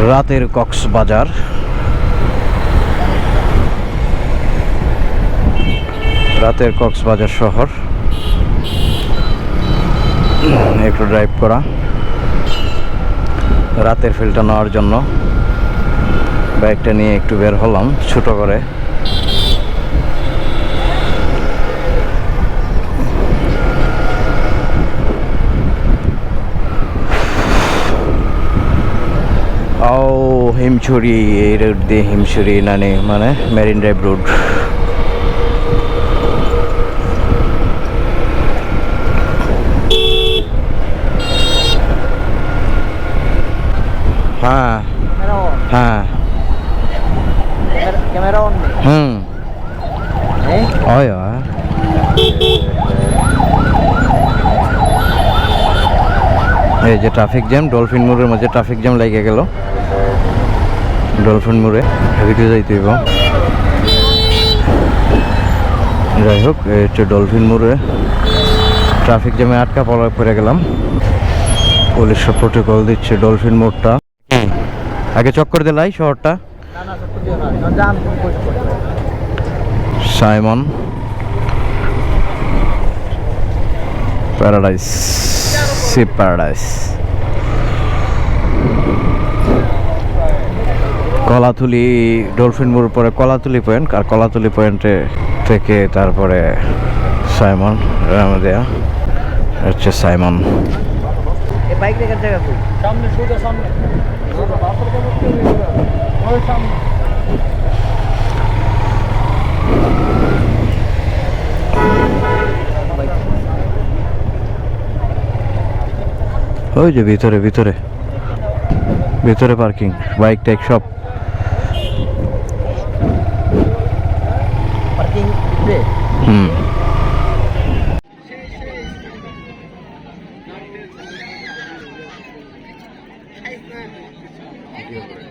রাতের কক্সবাজার। রাতের কক্সবাজার শহর একটু ড্রাইভ করা, রাতের ফিলটা নেওয়ার জন্য বাইকটা নিয়ে একটু বের হলাম ছোট করে। ও হিমছড়ি, এই রোড দিয়ে হিমছড়ি মানে মেরিন ড্রাইভ রোড। হ্যাঁ হ্যাঁ ক্যামেরা অন হয়। এই যে ট্রাফিক জ্যাম, ডলফিন মোড়ের মাঝে ট্রাফিক জ্যাম লেগে গেল। ডলফিন মোড়ে হেঁটে যাইতে হইব। যাই হোক, এই হচ্ছে ডলফিন মোড়ে ট্রাফিক জ্যামে আটকা পড়ে গেলাম। পুলিশ প্রোটোকল দিচ্ছে। ডলফিন মোড়টা আগে চক্কর দিলাই শহরটা। Saimon paradise, sea paradise. Kolatoli, Dolphin মোড় পরে কলাতুলি পয়েন্ট, আর কলাতুলি পয়েন্টে থেকে তারপরে সাইমন রামাদিয়া হচ্ছে সাইমন। বাইক দেখার জায়গা কই? সামনে সোজা সামনে। ওই সামনে। ওই যে ভিতরে ভিতরে ভিতরে পার্কিং, বাইক টাইক সব। পার্কিং দিবে? হুম। Hey, man.